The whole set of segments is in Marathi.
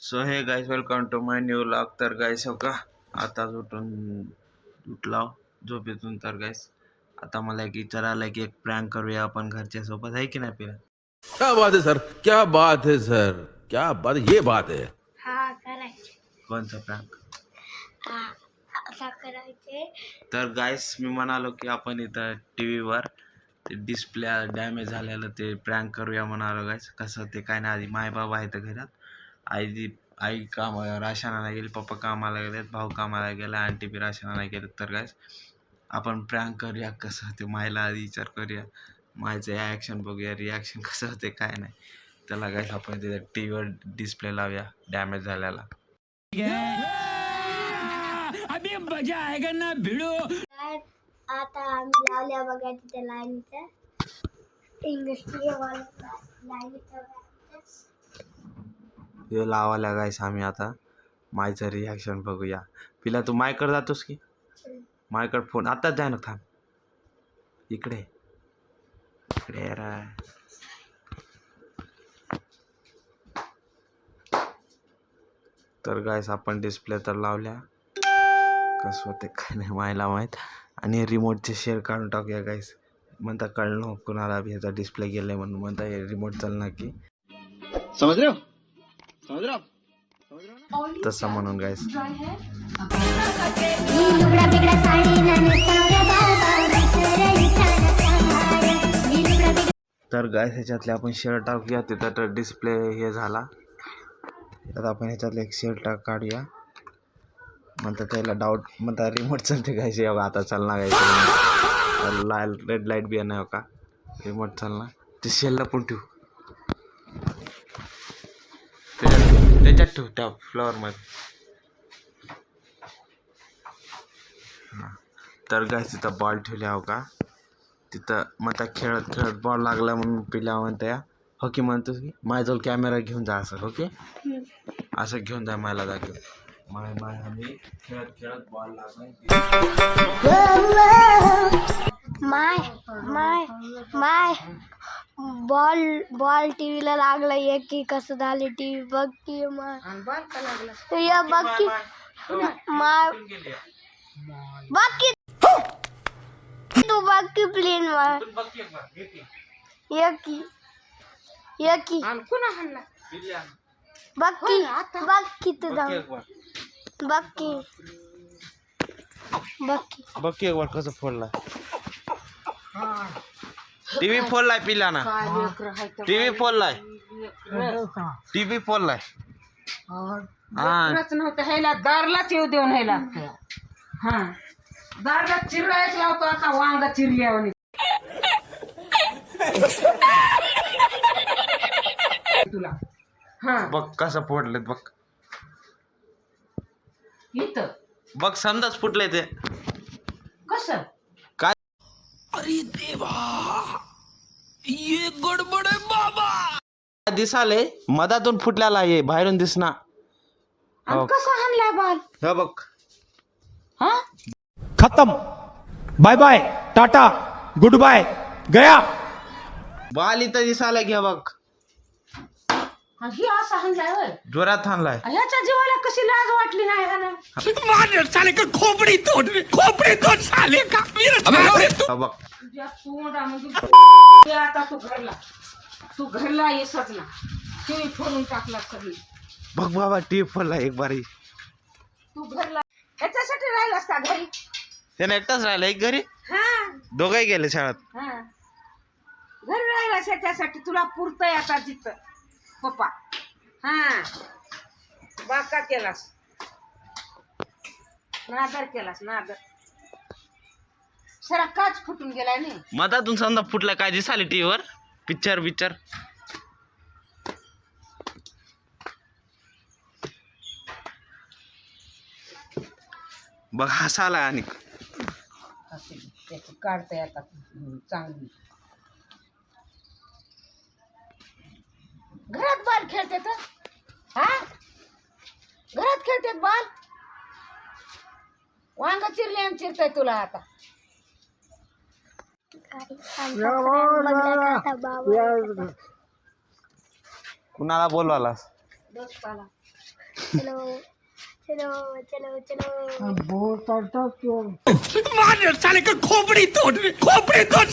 So hey guys welcome to my new vlog. तर गाइस हो का आताच उठला झोपेतून. तर गाइस आता मला एक विचार आला की एक प्रँक करूया आपण घरच्या सोबत, आहे की नाही पिला? क्या बात है सर, क्या बात है सर, क्या बात, ये बात है. हा करायचे. कोणता प्रँक? हा असा करायचे. तर गाइस मी म्हणालो की आपण इथं टीव्हीवर ते डिस्प्ले डॅमेज झालेलं ते प्रँक करूया म्हणालो. गाइस कसं ते काय नाही, आधी माय बाबा आहेत घरात, आई राशनाला गेली, पप्पा कामाला गेलेत, भाऊ कामाला गेला, आंटी बी राशनाला गेलेत. तर गाइस आपण प्रँक करूया कसं ते मायला आधी विचार करूया, मायचं ॲक्शन बघूया, रिॲक्शन कसं होते काय नाही. त्याला गाइस आपण तिथे टीव्हीवर डिस्प्ले लावूया डॅमेज झालेला. अभी मजा आएगा ना भिड़ो. आता आम्ही लावल्या बघा तिथे लाईनीचं इंग्लिश लाईनीचं हे लावायला गाइस आम्ही आता मायचं रिॲक्शन बघूया. पिला तू मायकडे जातोस की? मायकडे फोन आताच जाय ना, थांब इकडे इकडे राय. तर गाइस आपण डिस्प्ले तर लावल्या, कसं होते काय नाही मायला माहीत. आणि रिमोटचे शेअर काढून टाकूया गाइस. म्हणता कळलं कुणाला बी ह्याचा डिस्प्ले गेलाय म्हणून, म्हणता हे रिमोट चालणार की समझ रहे हो ना? तसं म्हणून गाइस. तर गाइस ह्याच्यातले आपण शेअर टाकूया. तिथं तर डिस्प्ले हे झाला, आता आपण ह्याच्यातले एक शेअर काढूया. म्हणतात त्याला डाऊट, म्हणतात रिमोट चालते गायचे आता चालणार काय, रेड लाईट बी नाही हो का, रिमोट चालणार ते शेलला पण ठेवू, त्याच्यात ठेवू त्या फ्लोअरमध्ये. हां तर गाय तिथं बॉल ठेवल्या हो का, तिथं मग खेळत खेळत बॉल लागला म्हणून पिल्या म्हणत्या हो की, म्हणतोस की माझ्याजवळ कॅमेरा घेऊन जा असं, हो की असं घेऊन जा मला दाखव. माय आम्ही खेळत खेळत बॉल लागलाय. माय बॉल टीव्हीला लागला. एक की कसं झालं टीव्ही बघ की माय, बघ की माय, बघ की तू बघ की प्लेन माय, एक की बघ की तुझा, बघ की एक बार कसं फोडलाय, टीव्ही फोडलाय पिला ना, टीव्ही फोडलाय. नव्हतं ह्याला दारलाच येऊ देऊन ह्याला, हा दारला चिरायच लावतो आता वांगा चिरल्यावर तुला. हा बघ कसं फोडलेत बघ, इथं बघ समजाच फुटले ते. कसं काय अरे देवा, ये गडबड है बाबा. दिसाले मधातून फुटल्याला, ये बाहेरून दिसना. आणि कसं हाणलाय बॉल, हे बघ हा खत्म, bye bye tata good bye गया. बाल इथं दिसायला घ्या बघ, ही असं हाणलाय होय. जोरात थांबलाय. ह्याच्या जीवाला कशी लाज वाटली नाही ह्याला. मार साले का खोपड़ी तोड़ साले का. हे बघ तुझ्या तोंडामध्ये आता तू घरला येसच ना, टीव्ही फोडून टाकला सगळी. बघ बाबा टीव्ही फोडला एक बारी. तू घरला ह्याच्यासाठी राहिलास का घरी? त्याने एकटाच राहिला एक घरी, हा दोघंही गेले शाळेत. हा घरी राहिलास ह्याच्यासाठी, तुला पुरतंय आता जिथं पप्पा. हा बाका केलास, नादर केलास, नादर. सरा काच फुटून गेलाय नाही. मधातून समजा फुटला, काय दिसाले टीव्हीवर पिक्चर बघ हसाला. आणि काढताय आता चांगली. घरात बॉल खेळते तर, हा घरात खेळते बॉल. वांग चिरले आणि चिरताय तुला आता. कुणाला बोलवालास? दोस्ताला चलो चलो चलो चलो बहुत करता तो मार साले का खोपड़ी तोड़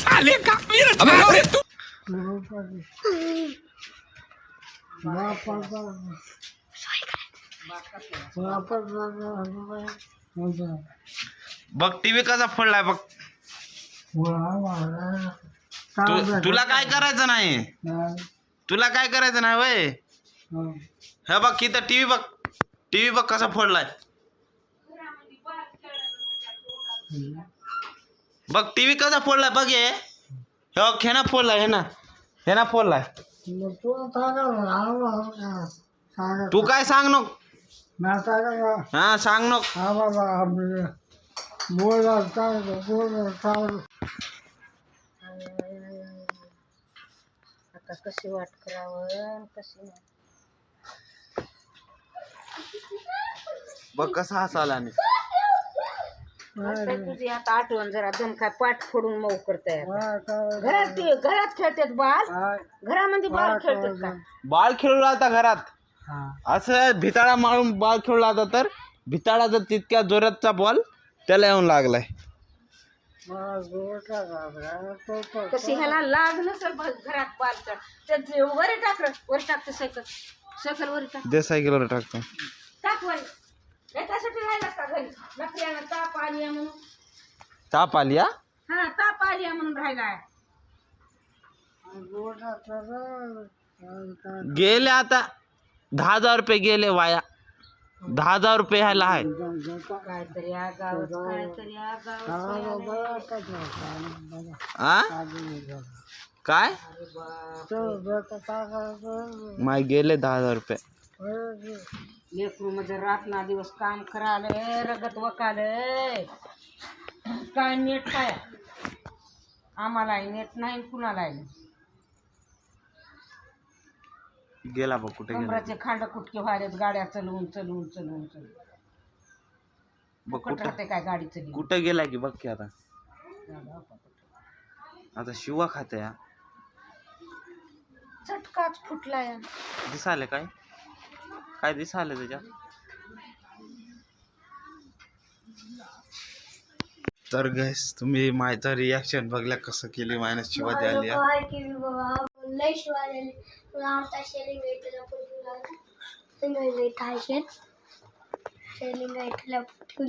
साले का मेरा अबे तू बघ टीव्ही कसा फोडलाय बघ. तुला काय करायचं नाही, तुला काय करायचं नाही वय. हे बघ इथं टीव्ही बघ, टीव्ही बघ कसा फोडलाय. बघ टीव्ही कसा फोडलाय बघ. हे बघ हे ना फोडलाय, हे ना फोडलाय. तू काय सांग नको, हा सांग नको. आता कशी वाट करावं कशी नाही. बघ कसा हसाला. आणि तुझी आता आठवण जरा दम काय पाठ फोडून मऊ करताय. घरात खेळतात बाळ, घरामध्ये बाळ खेळतात का? बाळ खेळू लागता घरात, असं भिताळा मारून बाळ खेळू लागता. तर भिताळाचा तितक्या जोरातचा बॉल त्याला येऊन लागलाय. कशी ह्याला लाग नसेल घरात बाळ त्याचे वर टाकतं सायकल सायकल वर दे सायकलवर टाकतो. टाक वर. याच्यासाठी राहिला का घरी नकऱ्यानं ताप आली म्हणून. ताप आली हा? हा ताप आली म्हणून राहिलाय. गेले आता 10,000 रुपये गेले वाया. 10,000 रुपये ह्याला आहे. काहीतरी आगावच काहीतरी आगावच. आ काय माय गेले 10,000 रुपये. लेकरू म्हणजे रातना दिवस काम करायला रगत वकालय. काय नेट काय आम्हालाही नेट नाही कुणालाही. गेला बघ कुठे गेला कमराचे खांड कुटके व्हायलेत गाड्या चलवून चलवून चलवून चलवून. बघ फुकट राहते काय गाडी चली. कुठं गेला की बघ की. आता शिवा खाते या. चटकाच फुटलाय. दिसाले काय काय दिसाले त्याच्यात. तर गैस तुम्ही माझा रिॲक्शन बघल्या कसं केली मायनस शिवा द्यायला. लय शिवाय आमचा शेलिंग ठेवली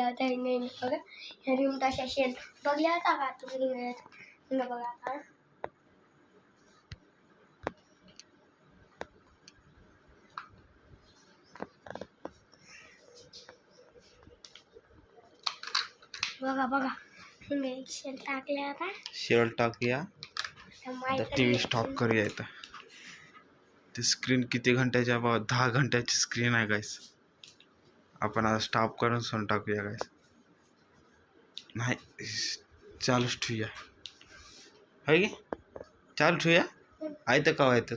होता बघा. ह्या रिम तशा शेल बघल्या होता का तुम्ही बघा आता. बघा बघा एक शेल टाकल्या आता. शेल टाकूया टीव्ही स्टॉप करूया. इथं ते स्क्रीन किती घंट्याच्या 10 घंट्याची स्क्रीन आहे गाईस. आपण आता स्टॉप करून सोन टाकूया गाईस. नाही चालूच ठेवूया आहे की चालू ठेवूया. आहे तर कवा येतं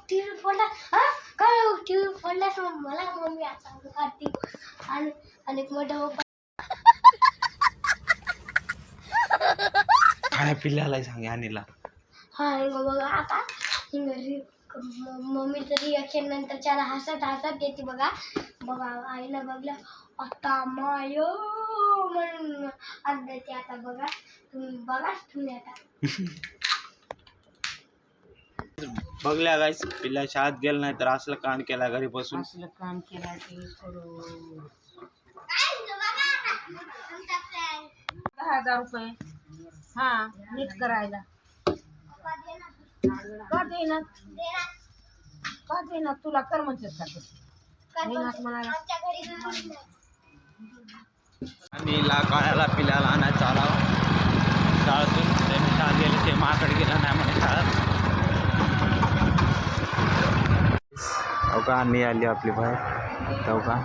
टीव्ही फोडला. हा काय टीव्ही फोडल्यास मला मम्मी आता आणि अनेक मोठा खाया पिल्ल्याला सांगे अनिला. हा बघा आता मम्मीचं रिॲक्शन नंतर त्याला हसत हसत येते बघा. बघा आईला बघलं आता माय म्हणून अर्धा ते. आता बघा तुम्ही बघाच तुम्ही आता बघल्या गाईस. पिल्ल्या शाळेत गेलं नाही तर असलं कांड केला घरी बसून. असलं काम केलं ते सोडून 10,000 रुपये हा नीट करायला का देणार का देणार. तुला कर म्हणतात का म्हणाला. आणि काळ्याला पिल्याला आणायचा आला शाळेतून. त्यांनी शाळेत गेले ते माकडे गेला नाही म्हणे शाळेत. हो का आणि आली आपली बाहेर. हो का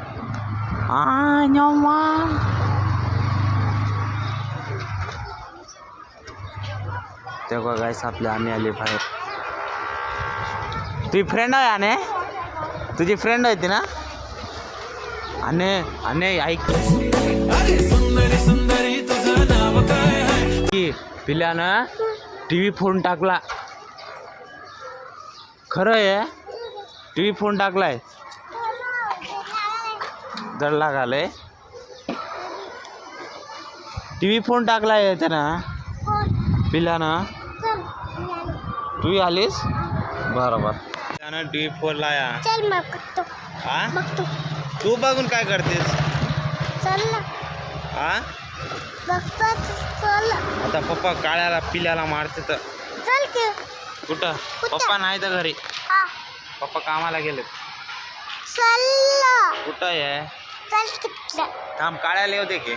तेव्हा गायस आपल्या आणि आली बाहेर. तुझी फ्रेंड आहे आणे, तुझी फ्रेंड आहे ती ना. आणि ऐक की पिल्यानं टीव्ही फोन टाकला. खरं आहे, टीव्ही फोन टाकलाय. दड लागाले. टीव्ही फोन टाकलाय त्यानं पिल्यानं. तू आलीस बरोबर. त्यानं टीव्ही फोन लाया. चल मग बघतो. हा बघतो. तू बघून काय करतेस? चल ना. हा बघतो. चल. आता पप्पा काळ्याला पिल्याला मारते तर. चल की. कुठं? पप्पा नाही तर घरी. हा. पप्पा कामाला गेले. चल. कुठं आहे? चल किती. थांब काळ्याला येऊ दे की.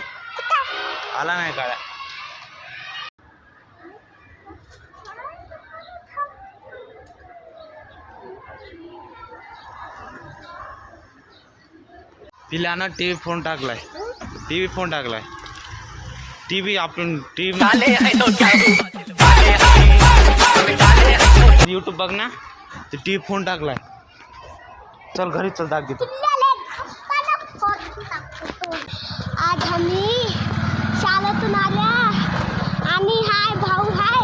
आला नाही काळ्या. पिल्यानं टीव्ही फोन टाकलाय. टीव्ही फोन टाकलाय. टीव्ही आपण टीव्ही यूट्यूब बघ ना. ते टीव्ही फोन टाकलाय. चल घरी चल दाग देतो. आज आम्ही शाळेतून आल्या आणि हाय भाऊ हाय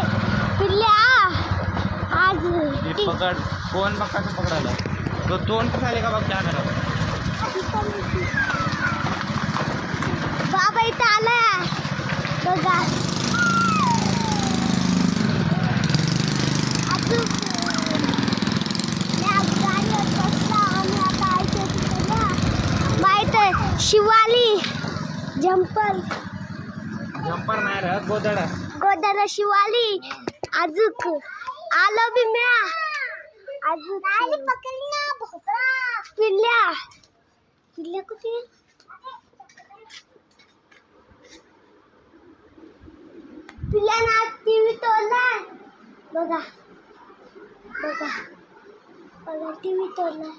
पिल्ल्या. आज पकड फोन बघ कसं पकडायला. तो तोंड झाले का बघ. क्या करा बाबा इथं आला बघा. शिवाली जंपर नाही रे गोदडा. गोदर शिवाली अजूक आलो बी म्या. अजूक पिल्ल्या. पिल्ल्या कुठे? पिल्ल्यानं टीव्ही तोडलाय बघा. बघा बघा टीव्ही तोडलाय.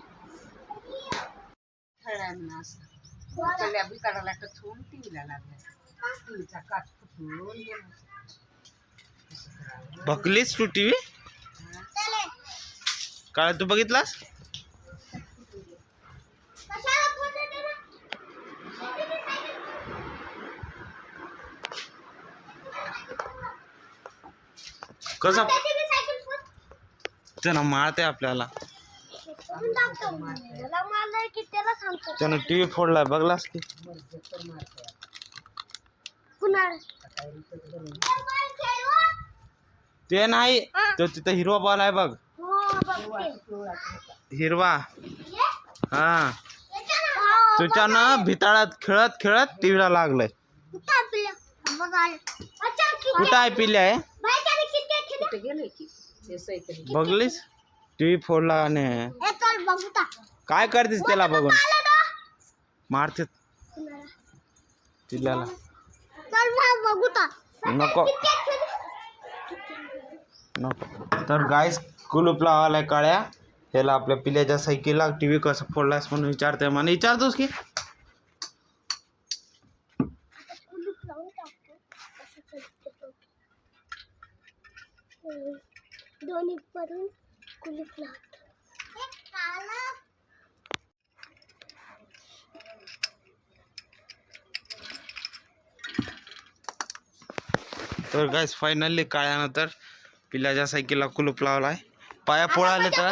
खेळांना असं उचलल्या बिकाडाला टचवून टीव्हीला लागल्या. टीव्हीचा काच फुटून गेला. बघलीस तू टीव्ही? काय तू बघितलास? कसा त्यानं मारते आपल्याला. त्यानं टीव्ही फोडलाय बघलास की. ते नाही तो तिथं हिरवा बॉल आहे बघ. हिरवा. हा तुझ्यानं भिताळात खेळत खेळत टीव्हीला लागलंय. कुठं आहे पिल्ल्या आहे? कुठे गेले की ते सायकल बघलीस टीव्ही फोडला आणि काय करतेस त्याला बघून. मारते पिल्ल्याला. नको नको. तर गाईस कुलूप लावायला काळ्या ह्याला आपल्या पिल्याच्या सायकलीला टीव्ही कसं फोडलास म्हणून विचारते. मला विचारतोस की दोन्ही पडून कुलूप लावतो. तर गाईस फायनली काळ्यानं तर पिल्याच्या सायकलीला कुलूप लावलाय. पाया पोळाले तर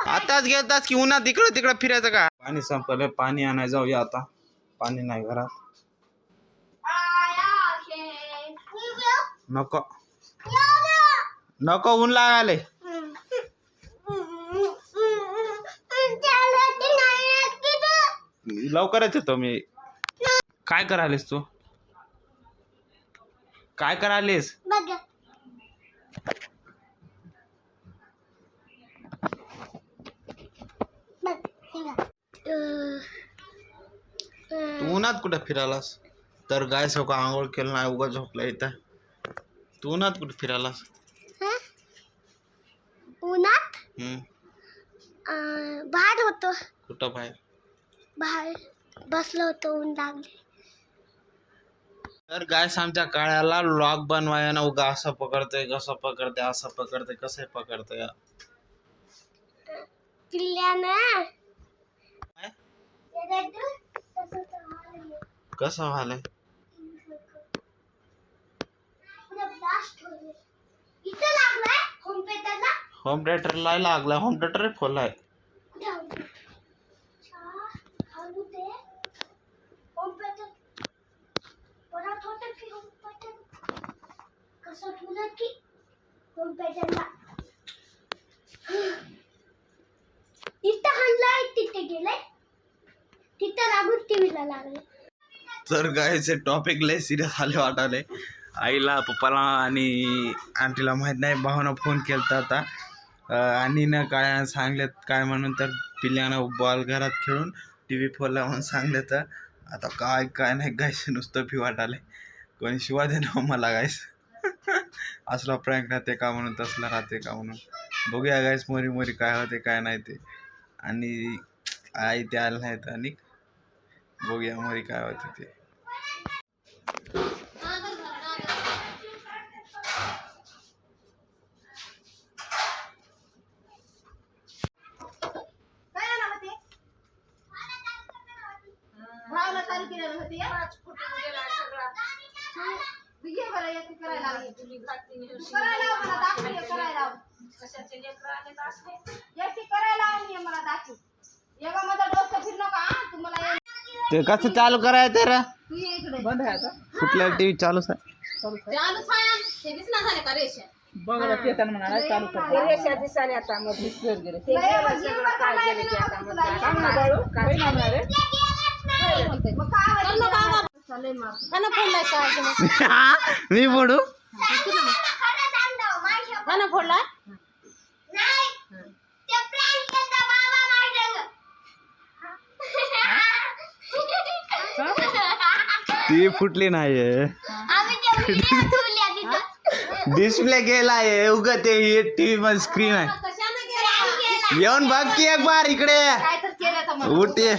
आताच गेलतास की उन्हात तिकडं तिकडं फिरायचं का. पाणी संपलं. पाणी आणायला जाऊया आता. पाणी नाही घरात. नको नको ऊन लागाले. लवकरच येतो मी. काय करायलीस तू? काय करायलीस? तू उन्हात कुठं फिरायलास? तर गाय सो का आंघोळ केलं नाही उगा झोपला इथं. तू उन्हात कुठं फिरायलास? उन्हात बाहेर होतो. कुठं बाहेर? बाहेर बसलो होतो. ऊन लागले. तर गायस आमच्या काळ्याला लॉक बनवाय ना उगा असं पकडतंय कसं पकडतंय असं पकडतंय कसं पकडतंय. पिल्ल्यानं कसं व्हायलंय इथं लागलाय होम थिएटरला. होम थिएटरला लागला. होम थिएटर फुल आहे. हळू दे होम थिएटर परत होतं की होम थिएटर कसं तुला की होम थिएटरला इथं हल्लाय तिथे गेलाय तिथं लागून टीव्हीला लागले. तर गायचे टॉपिक लय सिरियस आले वाटाले. आईला पप्पाला आणि आंटीला माहीत नाही. भावानं फोन केला आता आणि ना काय सांगलेत काय म्हणून तर पिल्ल्यानं बॉल घरात खेळून टी व्ही फोडला म्हणून सांगले. तर आता काय नाही गायस नुसतं फी वाटाले. कोणी शिवा दे ना मला गायस. असला प्रँक राहते का म्हणून तसला राहते का म्हणून बघूया गायस मोरी मोरी काय होते काय नाही ते. आणि आई ते आलं नाहीत आणि बघूया मोरी काय होते ते. ते कसं चालू करायचं तर कुठल्या टीव्ही चालूच आहे. ते रेषा दिसाले आता मध्ये ते गेलं सगळं काय गेलं ते आता मध्ये काम ना बाळू काय मी बोलू फोडला ती फुटली नाहीये. डिस्प्ले गेलाय उग ते टीव्ही मध्ये स्क्रीन आहे. येऊन बघ की एक बार इकडे उठे.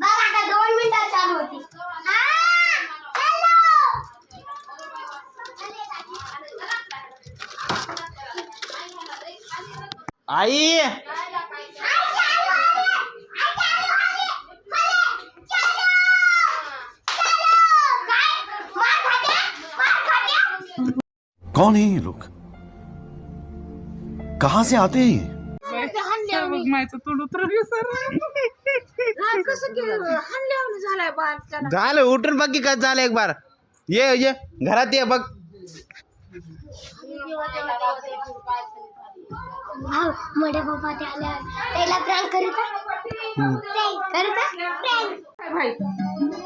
आता 2 मिनिटात चालू होती. आई कौन है ये लोग? कहाँ से आते हैं ये? झालं उठून बघ की काय झालं एक बार. ये घरात ये बघ. मोठे पप्पा त्याला प्रँक करीत भाई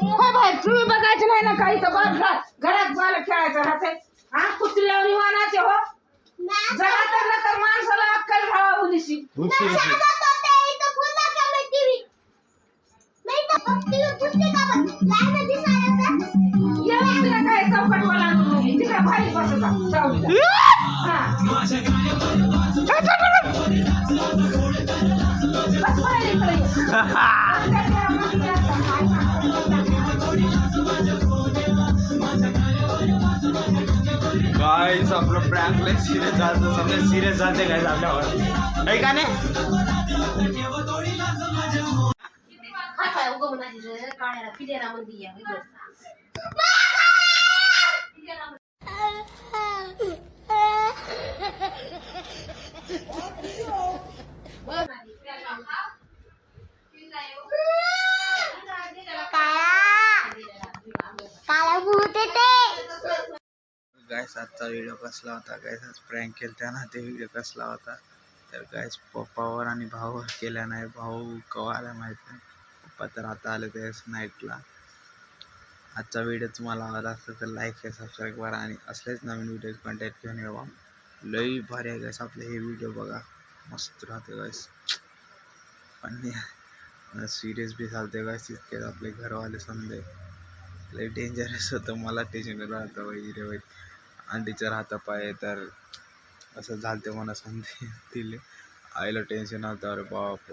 हो भाई तुम्ही बघायचं नाही ना काही तर बघ घरात बाल खेळायचं राहते. हा कुत्र्यावर विमानाचे हो जरा तर माणसाला अक्कल घावा उदिशी काय चौकट मला तिकडे भाई बसला गाइस आपलं प्रँक लय सिरियस झालं. समजा सिरियस झाले काय आपल्यावर नाही का नाही. गाइस आजचा व्हिडिओ कसला होता गाइस. आज प्रँक केलता ना ते व्हिडिओ कसला होता तर गाइस पप्पावर आणि भाऊवर केला नाही. भाऊ कवा आला माहित नाही. पप्पा तर आता आले त्याच नाईटला. आजचा व्हिडिओ तुम्हाला आवडला असेल तर लाईक आणि सबस्क्राईब करा आणि असलेच नवीन व्हिडिओ कंटेंट घेऊन येवा. लई भारी आहे गाइस आपले हे व्हिडिओ बघा मस्त राहते गाइस. पण सिरियस बी चालते गाइस. तितकेच आपले घरवाले समजे लई डेंजरस होतं. मला टेन्शन राहतं वगैरे वगैरे. अंडीचं राहतं पाय तर असं झालं ते मला सांगते तिले आईला टेन्शन आलं अरे बाप